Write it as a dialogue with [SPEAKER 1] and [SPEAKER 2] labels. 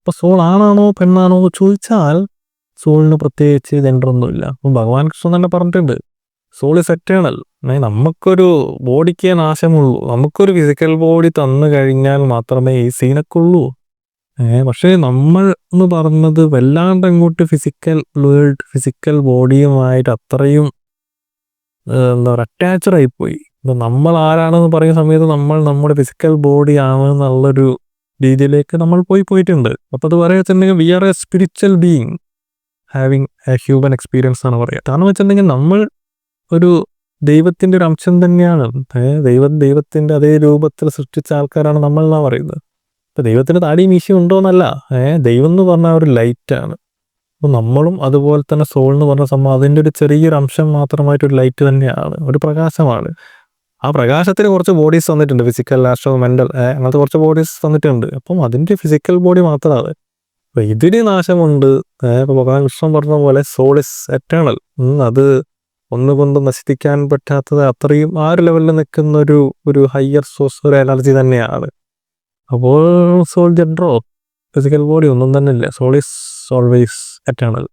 [SPEAKER 1] ഇപ്പൊ സോൾ ആണാണോ പെണ്ണാണോ എന്ന് ചോദിച്ചാൽ സോളിന് പ്രത്യേകിച്ച് ജെൻഡറൊന്നുമില്ല. അപ്പം ഭഗവാൻ കൃഷ്ണൻ തന്നെ പറഞ്ഞിട്ടുണ്ട്, സോൾ ഇസ് എറ്റേണൽ. നമുക്കൊരു ബോഡിക്കേ നാശമുള്ളൂ, നമുക്കൊരു ഫിസിക്കൽ ബോഡി തന്നു കഴിഞ്ഞാൽ മാത്രമേ ഈ സീനൊക്കെ ഉള്ളൂ. പക്ഷേ നമ്മൾ എന്ന് പറഞ്ഞത് വല്ലാണ്ട് അങ്ങോട്ട് ഫിസിക്കൽ വേൾഡ്, ഫിസിക്കൽ ബോഡിയുമായിട്ട് അത്രയും എന്താ പറയുക, അറ്റാച്ച്ഡ് ആയിപ്പോയി. നമ്മൾ ആരാണെന്ന് പറയുന്ന സമയത്ത് നമ്മൾ നമ്മുടെ ഫിസിക്കൽ ബോഡി ആണെന്നുള്ളൊരു രീതിയിലേക്ക് നമ്മൾ പോയിട്ടുണ്ട്. അപ്പോൾ അത് പറയുക we are a spiritual being having a human experience ആണ് പറയുക. കാരണം വെച്ചിട്ടുണ്ടെങ്കിൽ നമ്മൾ ഒരു ദൈവത്തിൻ്റെ ഒരു അംശം തന്നെയാണ്. ദൈവത്തിൻ്റെ അതേ രൂപത്തിൽ സൃഷ്ടിച്ച ആൾക്കാരാണ് നമ്മൾ എന്നാണ് പറയുന്നത്. ഇപ്പം ദൈവത്തിന് താടി മീശ ഉണ്ടോയെന്നല്ല, ദൈവം എന്ന് പറഞ്ഞാൽ ഒരു ലൈറ്റാണ്. അപ്പോൾ നമ്മളും അതുപോലെ തന്നെ സോൾ എന്ന് പറഞ്ഞ സംഭവം അതിൻ്റെ ഒരു ചെറിയൊരു അംശം മാത്രമായിട്ടൊരു ലൈറ്റ് തന്നെയാണ്, ഒരു പ്രകാശമാണ്. ആ പ്രകാശത്തിന് കുറച്ച് ബോഡീസ് തന്നിട്ടുണ്ട്, ഫിസിക്കൽ, ആസ്ട്രോ, മെൻ്റൽ, അങ്ങനത്തെ കുറച്ച് ബോഡീസ് തന്നിട്ടുണ്ട്. അപ്പം അതിൻ്റെ ഫിസിക്കൽ ബോഡി മാത്രമാണ്. അപ്പോൾ ഇതിന് നാശമുണ്ട്. ഇപ്പോൾ ഭഗവാൻ കൃഷ്ണൻ പറഞ്ഞ പോലെ സോൾ ഇസ് എറ്റേണൽ. അത് ഒന്നുകൊണ്ട് നശിപ്പിക്കാൻ പറ്റാത്തത്, അത്രയും ആ ഒരു ലെവലിൽ നിൽക്കുന്ന ഒരു ഹയർ സോഴ്സ്, ഒരു എനർജി തന്നെയാണ്. അപ്പോൾ സോൾ ജെൻഡറോ ഫിസിക്കൽ ബോഡി ഒന്നും തന്നെ ഇല്ല. Soul is always eternal.